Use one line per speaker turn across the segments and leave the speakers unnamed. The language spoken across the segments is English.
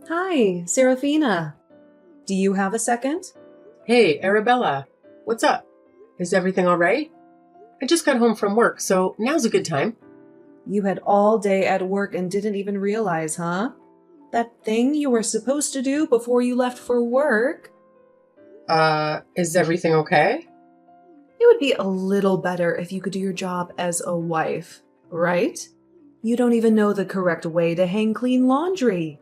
Hi, Serafina. Do you have a second?
Hey, Arabella. What's up? Is everything all right? I just got home from work, so now's a good time.
You had all day at work and didn't even realize, huh? That thing you were supposed to do before you left for work?
Is everything okay?
It would be a little better if you could do your job as a wife, right? You don't even know the correct way to hang clean laundry.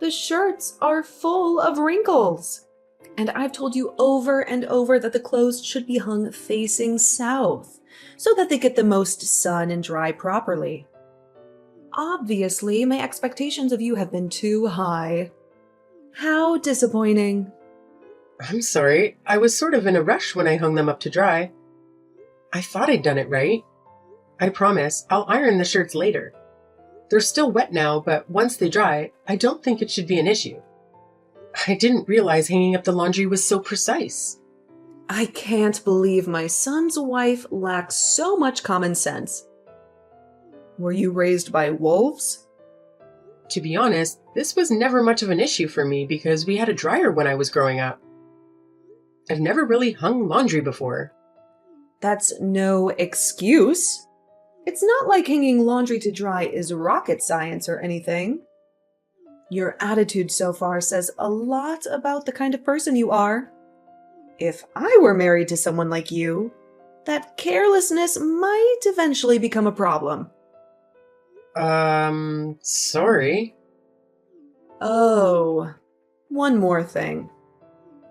The shirts are full of wrinkles. And I've told you over and over that the clothes should be hung facing south so that they get the most sun and dry properly. Obviously, my expectations of you have been too high. How disappointing.
I'm sorry. I was sort of in a rush when I hung them up to dry. I thought I'd done it right. I promise I'll iron the shirts later. They're still wet now, but once they dry, I don't think it should be an issue. I didn't realize hanging up the laundry was so precise.
I can't believe my son's wife lacks so much common sense. Were you raised by wolves?
To be honest, this was never much of an issue for me because we had a dryer when I was growing up. I've never really hung laundry before.
That's no excuse. It's not like hanging laundry to dry is rocket science or anything. Your attitude so far says a lot about the kind of person you are. If I were married to someone like you, that carelessness might eventually become a problem.
Sorry.
Oh, one more thing.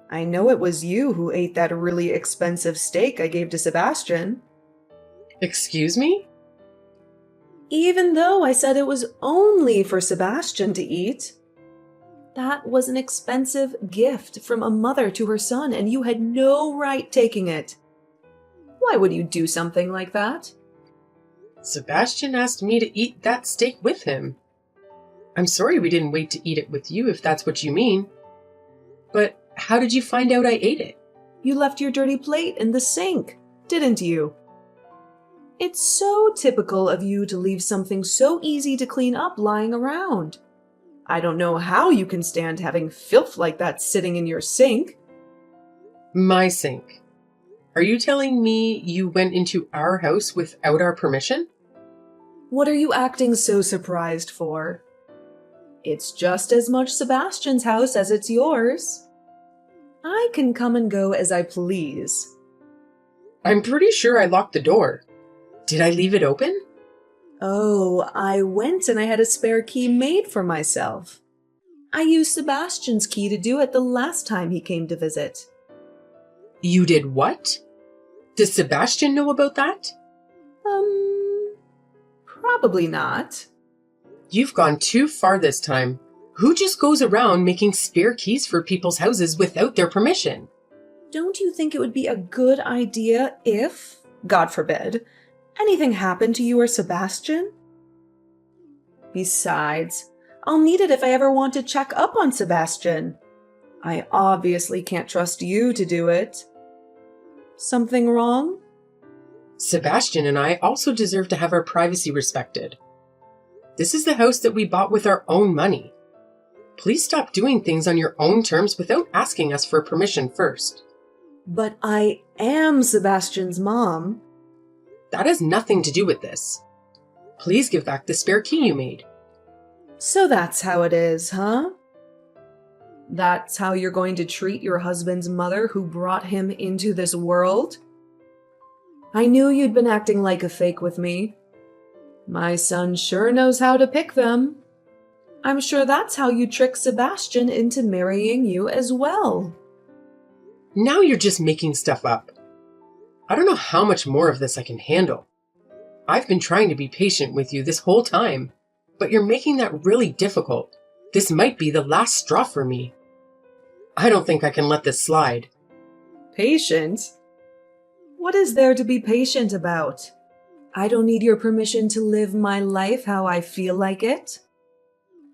I know it was you who ate that really expensive steak I gave to Sebastian.
Excuse me?
Even though I said it was only for Sebastian to eat. That was an expensive gift from a mother to her son, and you had no right taking it. Why would you do something like that?
Sebastian asked me to eat that steak with him. I'm sorry we didn't wait to eat it with you if that's what you mean. But how did you find out I ate it?
You left your dirty plate in the sink, didn't you? It's so typical of you to leave something so easy to clean up lying around. I don't know how you can stand having filth like that sitting in your sink.
My sink. Are you telling me you went into our house without our permission?
What are you acting so surprised for? It's just as much Sebastian's house as it's yours. I can come and go as I please.
I'm pretty sure I locked the door. Did I leave it open?
Oh, I went and I had a spare key made for myself. I used Sebastian's key to do it the last time he came to visit.
You did what? Does Sebastian know about that?
Probably not.
You've gone too far this time. Who just goes around making spare keys for people's houses without their permission?
Don't you think it would be a good idea if, God forbid, anything happened to you or Sebastian? Besides, I'll need it if I ever want to check up on Sebastian. I obviously can't trust you to do it. Something wrong?
Sebastian and I also deserve to have our privacy respected. This is the house that we bought with our own money. Please stop doing things on your own terms without asking us for permission first.
But I am Sebastian's mom.
That has nothing to do with this. Please give back the spare key you made.
So that's how it is, huh? That's how you're going to treat your husband's mother who brought him into this world? I knew you'd been acting like a fake with me. My son sure knows how to pick them. I'm sure that's how you trick Sebastian into marrying you as well.
Now you're just making stuff up. I don't know how much more of this I can handle. I've been trying to be patient with you this whole time, but you're making that really difficult. This might be the last straw for me. I don't think I can let this slide.
Patient? What is there to be patient about? I don't need your permission to live my life how I feel like it.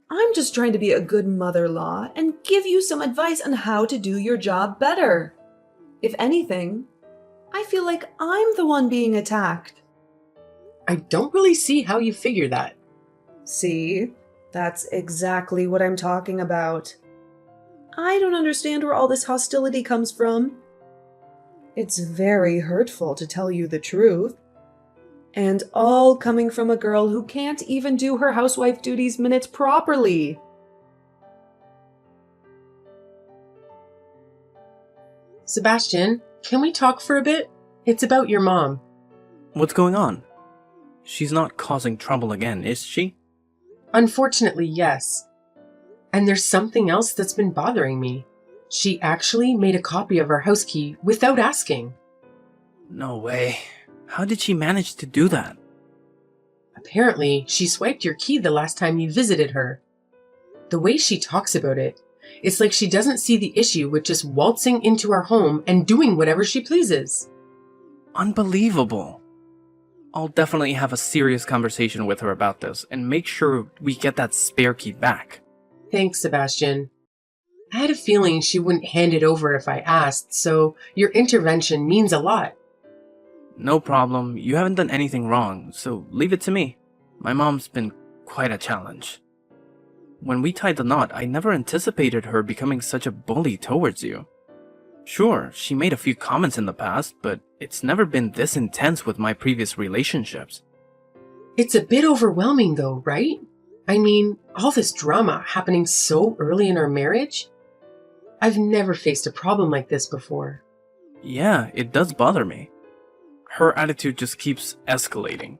I'm just trying to be a good mother-in-law and give you some advice on how to do your job better. If anything, I feel like I'm the one being attacked.
I don't really see how you figure that.
See? That's exactly what I'm talking about. I don't understand where all this hostility comes from. It's very hurtful, to tell you the truth. And all coming from a girl who can't even do her housewife duties minutes properly.
Sebastian, can we talk for a bit? It's about your mom.
What's going on? She's not causing trouble again, is she?
Unfortunately, yes. And there's something else that's been bothering me. She actually made a copy of our house key without asking.
No way. How did she manage to do that?
Apparently, she swiped your key the last time you visited her. The way she talks about it, it's like she doesn't see the issue with just waltzing into our home and doing whatever she pleases.
Unbelievable. I'll definitely have a serious conversation with her about this and make sure we get that spare key back.
Thanks, Sebastian. I had a feeling she wouldn't hand it over if I asked, so your intervention means a lot.
No problem. You haven't done anything wrong, so leave it to me. My mom's been quite a challenge. When we tied the knot, I never anticipated her becoming such a bully towards you. Sure, she made a few comments in the past, but it's never been this intense with my previous relationships.
It's a bit overwhelming though, right? I mean, all this drama happening so early in our marriage? I've never faced a problem like this before.
Yeah, it does bother me. Her attitude just keeps escalating.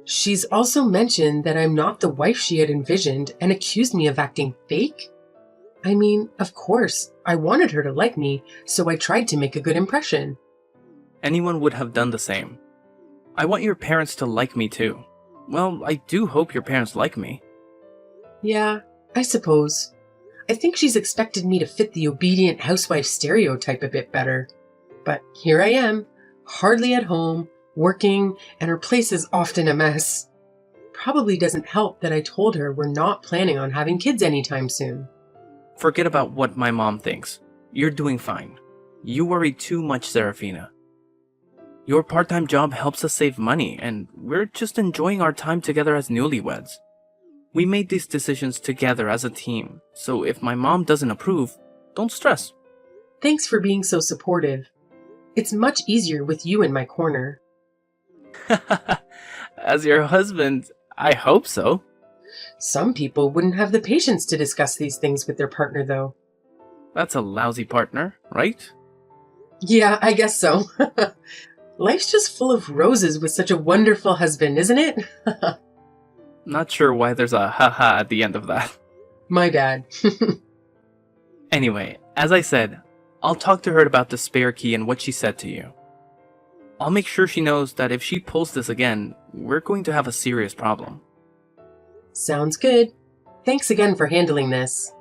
She's also mentioned that I'm not the wife she had envisioned and accused me of acting fake. I mean, of course, I wanted her to like me, so I tried to make a good impression.
Anyone would have done the same. I want your parents to like me too. Well, I do hope your parents like me.
Yeah, I suppose. I think she's expected me to fit the obedient housewife stereotype a bit better. But here I am, hardly at home, working, and her place is often a mess. Probably doesn't help that I told her we're not planning on having kids anytime soon.
Forget about what my mom thinks. You're doing fine. You worry too much, Serafina. Your part-time job helps us save money, and we're just enjoying our time together as newlyweds. We made these decisions together as a team, so if my mom doesn't approve, don't stress.
Thanks for being so supportive. It's much easier with you in my corner.
As your husband, I hope so.
Some people wouldn't have the patience to discuss these things with their partner, though.
That's a lousy partner, right?
Yeah, I guess so. Life's just full of roses with such a wonderful husband, isn't it?
Not sure why there's a haha at the end of that.
My bad.
Anyway, as I said, I'll talk to her about the spare key and what she said to you. I'll make sure she knows that if she pulls this again, we're going to have a serious problem.
Sounds good. Thanks again for handling this.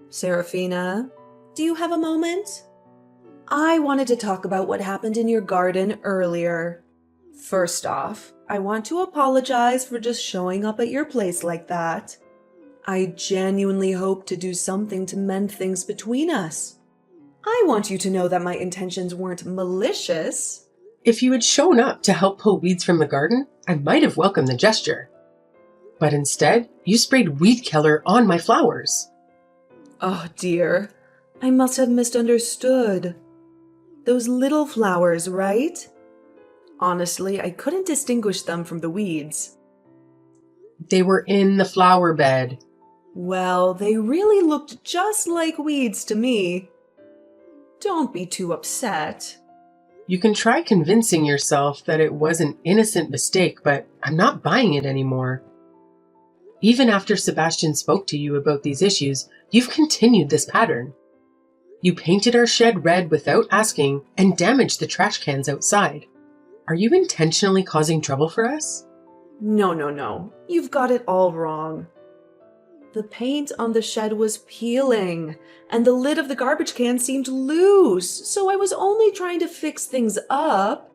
Serafina, do you have a moment? I wanted to talk about what happened in your garden earlier. First off, I want to apologize for just showing up at your place like that. I genuinely hope to do something to mend things between us. I want you to know that my intentions weren't malicious.
If you had shown up to help pull weeds from the garden, I might have welcomed the gesture. But instead, you sprayed weed killer on my flowers.
Oh dear, I must have misunderstood. Those little flowers, right? Honestly, I couldn't distinguish them from the weeds.
They were in the flower bed.
Well, they really looked just like weeds to me. Don't be too upset.
You can try convincing yourself that it was an innocent mistake, but I'm not buying it anymore. Even after Sebastian spoke to you about these issues, you've continued this pattern. You painted our shed red without asking and damaged the trash cans outside. Are you intentionally causing trouble for us?
No. You've got it all wrong. The paint on the shed was peeling, and the lid of the garbage can seemed loose, so I was only trying to fix things up.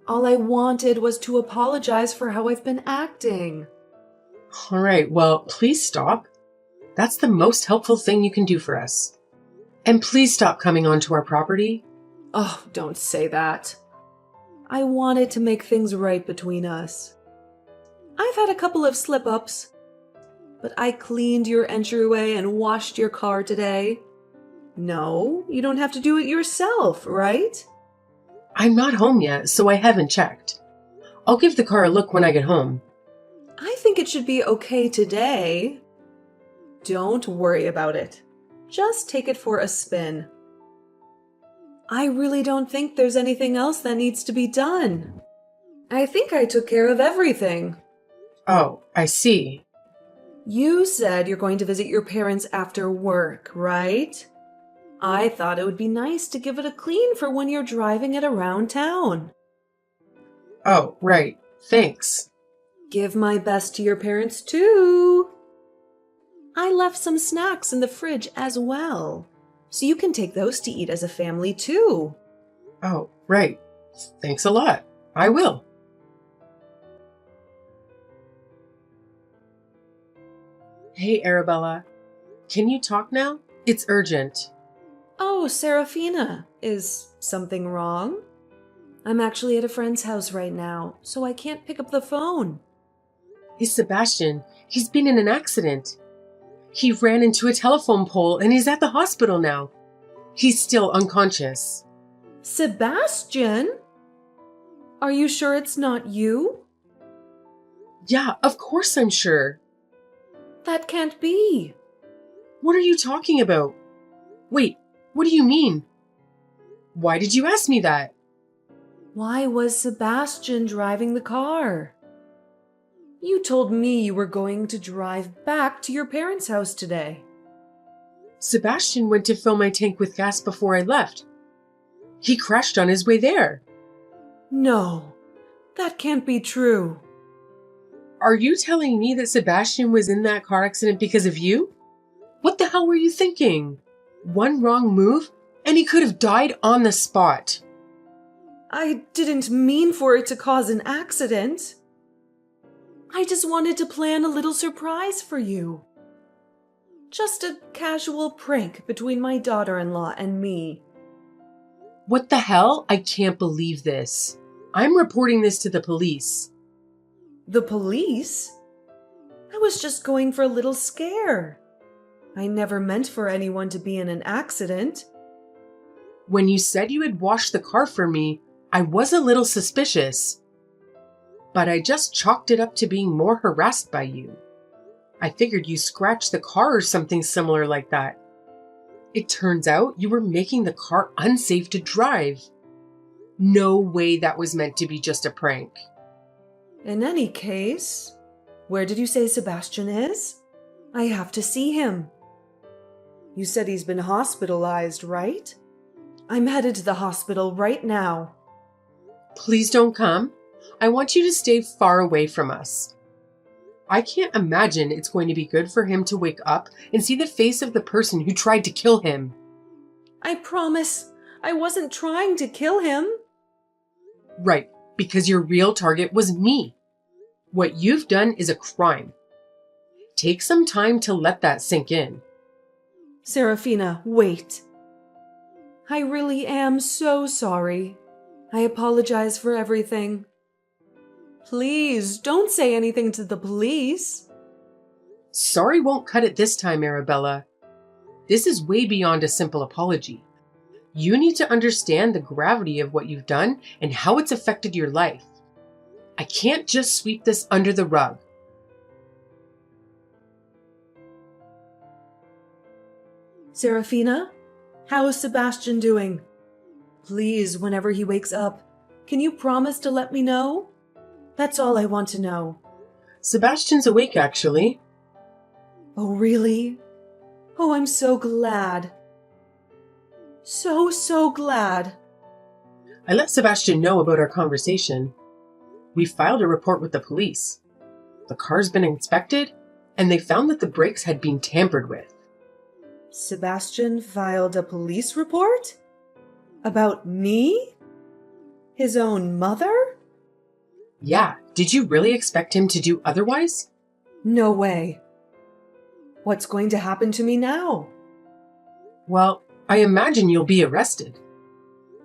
All I wanted was to apologize for how I've been acting.
All right, well, please stop. That's the most helpful thing you can do for us. And please stop coming onto our property.
Oh, don't say that. I wanted to make things right between us. I've had a couple of slip-ups, but I cleaned your entryway and washed your car today. No, you don't have to do it yourself, right?
I'm not home yet, so I haven't checked. I'll give the car a look when I get home.
I think it should be okay today. Don't worry about it. Just take it for a spin. I really don't think there's anything else that needs to be done. I think I took care of everything.
Oh, I see.
You said you're going to visit your parents after work, right? I thought it would be nice to give it a clean for when you're driving it around town.
Oh, right. Thanks.
Give my best to your parents too. I left some snacks in the fridge as well, so you can take those to eat as a family too.
Oh, right. Thanks a lot. I will. Hey, Arabella. Can you talk now? It's urgent.
Oh, Serafina, is something wrong? I'm actually at a friend's house right now, so I can't pick up the phone.
Hey, Sebastian. He's been in an accident. He ran into a telephone pole and he's at the hospital now. He's still unconscious.
Sebastian? Are you sure it's not you?
Yeah, of course I'm sure.
That can't be.
What are you talking about? Wait, what do you mean? Why did you ask me that?
Why was Sebastian driving the car? You told me you were going to drive back to your parents' house today.
Sebastian went to fill my tank with gas before I left. He crashed on his way there.
No, that can't be true.
Are you telling me that Sebastian was in that car accident because of you? What the hell were you thinking? One wrong move, and he could have died on the spot.
I didn't mean for it to cause an accident. I just wanted to plan a little surprise for you. Just a casual prank between my daughter-in-law and me.
What the hell? I can't believe this. I'm reporting this to the police.
The police? I was just going for a little scare. I never meant for anyone to be in an accident.
When you said you had washed the car for me, I was a little suspicious. But I just chalked it up to being more harassed by you. I figured you scratched the car or something similar like that. It turns out you were making the car unsafe to drive. No way that was meant to be just a prank.
In any case, where did you say Sebastian is? I have to see him. You said he's been hospitalized, right? I'm headed to the hospital right now.
Please don't come. I want you to stay far away from us. I can't imagine it's going to be good for him to wake up and see the face of the person who tried to kill him.
I promise I wasn't trying to kill him.
Right, because your real target was me. What you've done is a crime. Take some time to let that sink in.
Serafina, wait. I really am so sorry. I apologize for everything. Please, don't say anything to the police.
Sorry won't cut it this time, Arabella. This is way beyond a simple apology. You need to understand the gravity of what you've done and how it's affected your life. I can't just sweep this under the rug.
Serafina, how is Sebastian doing? Please, whenever he wakes up, can you promise to let me know? That's all I want to know.
Sebastian's awake, actually.
Oh, really? Oh, I'm so glad. So glad.
I let Sebastian know about our conversation. We filed a report with the police. The car's been inspected, and they found that the brakes had been tampered with.
Sebastian filed a police report? About me? His own mother?
Yeah, did you really expect him to do otherwise?
No way. What's going to happen to me now?
Well, I imagine you'll be arrested.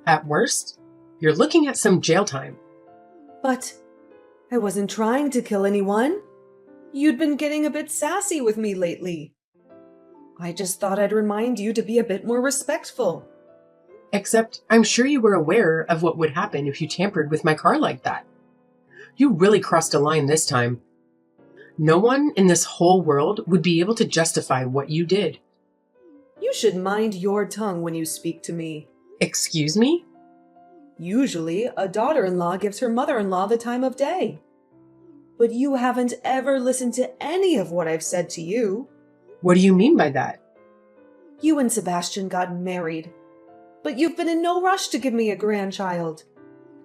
At worst, You're looking at some jail time.
But I wasn't trying to kill anyone. You'd been getting a bit sassy with me lately. I just thought I'd remind you to be a bit more respectful.
Except I'm sure you were aware of what would happen if you tampered with my car like that. You really crossed a line this time. No one in this whole world would be able to justify what you did.
You should mind your tongue when you speak to me.
Excuse me?
Usually, a daughter-in-law gives her mother-in-law the time of day. But you haven't ever listened to any of what I've said to you.
What do you mean by that?
You and Sebastian got married, but you've been in no rush to give me a grandchild.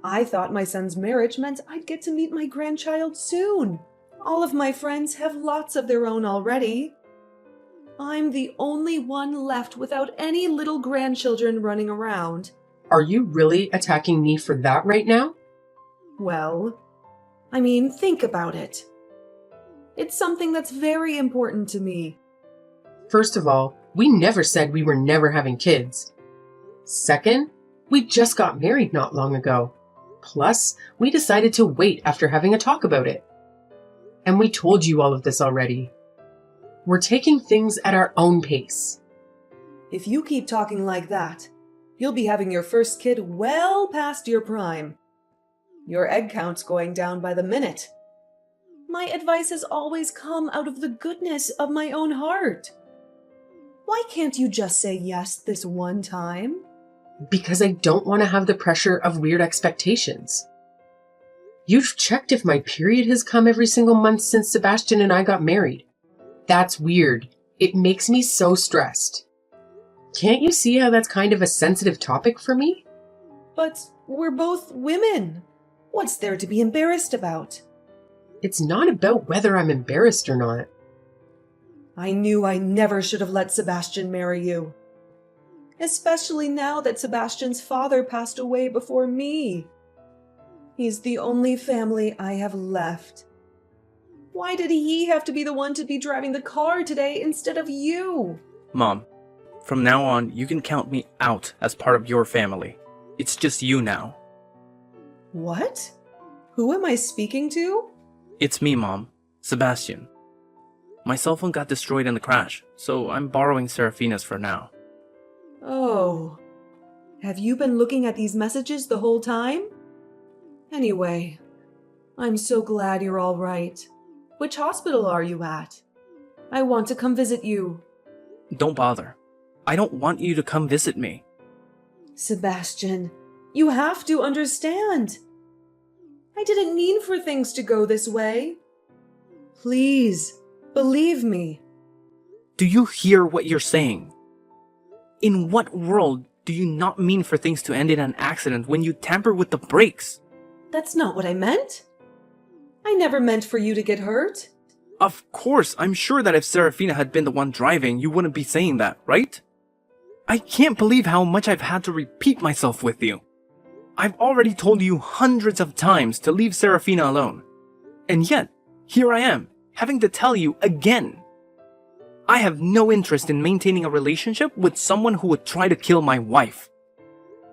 I thought my son's marriage meant I'd get to meet my grandchild soon. All of my friends have lots of their own already. I'm the only one left without any little grandchildren running around.
Are you really attacking me for that right now?
Well, think about it. It's something that's very important to me.
First of all, we never said we were never having kids. Second, we just got married not long ago. Plus, we decided to wait after having a talk about it. And we told you all of this already. We're taking things at our own pace.
If you keep talking like that, you'll be having your first kid well past your prime. Your egg count's going down by the minute. My advice has always come out of the goodness of my own heart. Why can't you just say yes this one time?
Because I don't want to have the pressure of weird expectations. You've checked if my period has come every single month since Sebastian and I got married. That's weird. It makes me so stressed. Can't you see how that's kind of a sensitive topic for me?
But we're both women. What's there to be embarrassed about?
It's not about whether I'm embarrassed or not.
I knew I never should have let Sebastian marry you. Especially now that Sebastian's father passed away before me. He's the only family I have left. Why did he have to be the one to be driving the car today instead of you?
Mom, from now on, you can count me out as part of your family. It's just you now.
What? Who am I speaking to?
It's me, Mom. Sebastian. My cell phone got destroyed in the crash, so I'm borrowing Serafina's for now.
Oh. Have you been looking at these messages the whole time? Anyway, I'm so glad you're all right. Which hospital are you at? I want to come visit you.
Don't bother. I don't want you to come visit me.
Sebastian, you have to understand. I didn't mean for things to go this way. Please, believe me.
Do you hear what you're saying? In what world do you not mean for things to end in an accident when you tamper with the brakes?
That's not what I meant. I never meant for you to get hurt.
Of course, I'm sure that if Serafina had been the one driving, you wouldn't be saying that, right? I can't believe how much I've had to repeat myself with you. I've already told you hundreds of times to leave Serafina alone. And yet, here I am, having to tell you again. I have no interest in maintaining a relationship with someone who would try to kill my wife.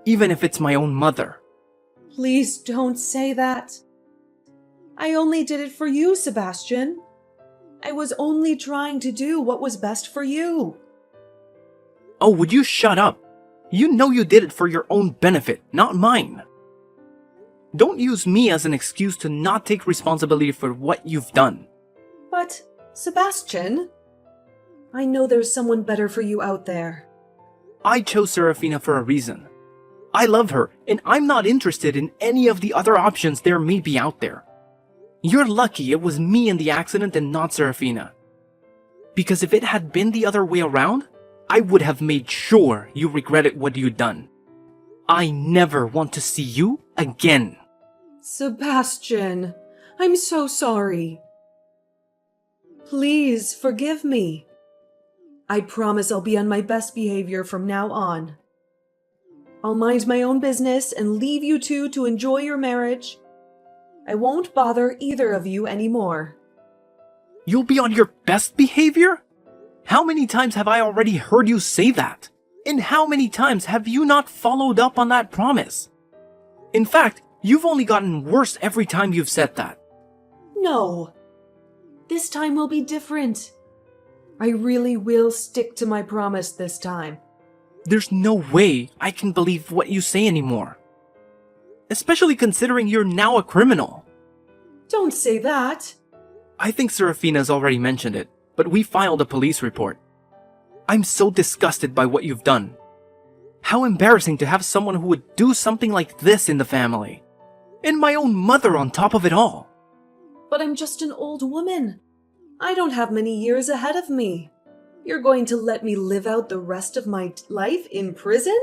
Even if it's my own mother.
Please don't say that. I only did it for you, Sebastian. I was only trying to do what was best for you.
Oh, would you shut up? You know you did it for your own benefit, not mine. Don't use me as an excuse to not take responsibility for what you've done.
But, Sebastian, I know there's someone better for you out there.
I chose Serafina for a reason. I love her, and I'm not interested in any of the other options there may be out there. You're lucky it was me in the accident and not Serafina. Because if it had been the other way around, I would have made sure you regretted what you'd done. I never want to see you again.
Sebastian, I'm so sorry. Please forgive me. I promise I'll be on my best behavior from now on. I'll mind my own business and leave you two to enjoy your marriage. I won't bother either of you anymore.
You'll be on your best behavior? How many times have I already heard you say that? And how many times have you not followed up on that promise? In fact, you've only gotten worse every time you've said that.
No. This time will be different. I really will stick to my promise this time.
There's no way I can believe what you say anymore. Especially considering you're now a criminal.
Don't say that.
I think Serafina's already mentioned it, but we filed a police report. I'm so disgusted by what you've done. How embarrassing to have someone who would do something like this in the family. And my own mother on top of it all.
But I'm just an old woman. I don't have many years ahead of me. You're going to let me live out the rest of my life in prison?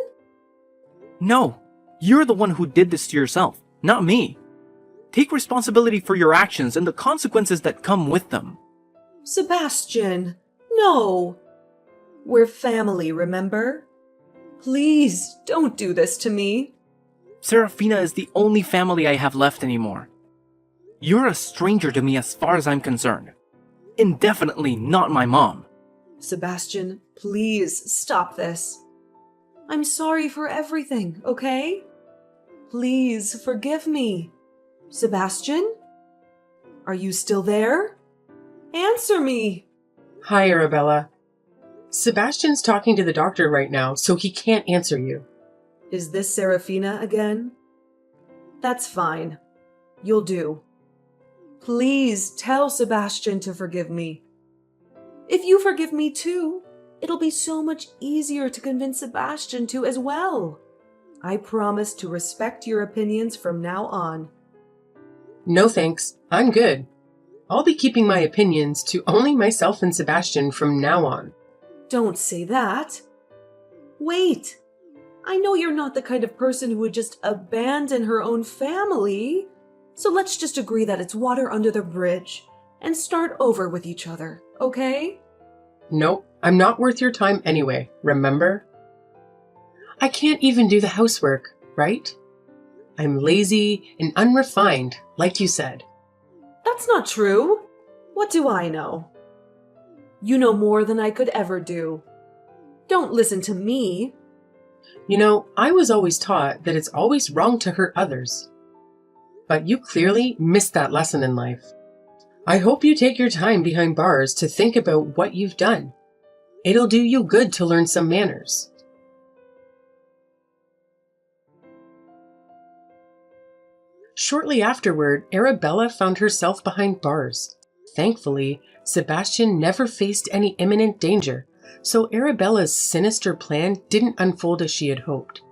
No, you're the one who did this to yourself, not me. Take responsibility for your actions and the consequences that come with them.
Sebastian, no. We're family, remember? Please, don't do this to me.
Serafina is the only family I have left anymore. You're a stranger to me as far as I'm concerned. Indefinitely not my mom.
Sebastian, please stop this. I'm sorry for everything, okay? Please forgive me. Sebastian? Are you still there? Answer me.
Hi, Arabella. Sebastian's talking to the doctor right now, so he can't answer you.
Is this Serafina again? That's fine. You'll do. Please tell Sebastian to forgive me. If you forgive me too, it'll be so much easier to convince Sebastian to as well. I promise to respect your opinions from now on.
No thanks, I'm good. I'll be keeping my opinions to only myself and Sebastian from now on.
Don't say that. Wait. I know you're not the kind of person who would just abandon her own family. So let's just agree that it's water under the bridge and start over with each other, okay?
Nope, I'm not worth your time anyway, remember? I can't even do the housework, right? I'm lazy and unrefined, like you said.
That's not true. What do I know? You know more than I could ever do. Don't listen to me.
You know, I was always taught that it's always wrong to hurt others. But you clearly missed that lesson in life. I hope you take your time behind bars to think about what you've done. It'll do you good to learn some manners. Shortly afterward, Arabella found herself behind bars. Thankfully, Sebastian never faced any imminent danger, so Arabella's sinister plan didn't unfold as she had hoped.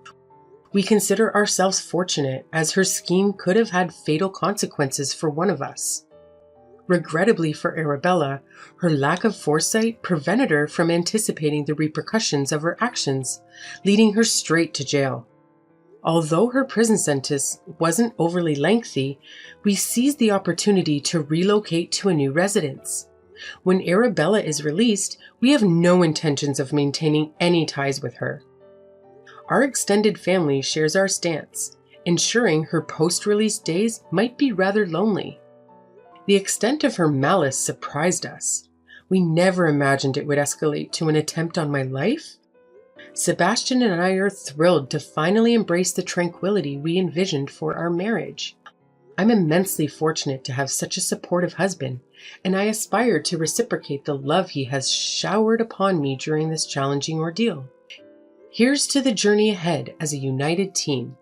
We consider ourselves fortunate, as her scheme could have had fatal consequences for one of us. Regrettably for Arabella, her lack of foresight prevented her from anticipating the repercussions of her actions, leading her straight to jail. Although her prison sentence wasn't overly lengthy, we seized the opportunity to relocate to a new residence. When Arabella is released, we have no intentions of maintaining any ties with her. Our extended family shares our stance, ensuring her post-release days might be rather lonely. The extent of her malice surprised us. We never imagined it would escalate to an attempt on my life. Sebastian and I are thrilled to finally embrace the tranquility we envisioned for our marriage. I'm immensely fortunate to have such a supportive husband, and I aspire to reciprocate the love he has showered upon me during this challenging ordeal. Here's to the journey ahead as a united team.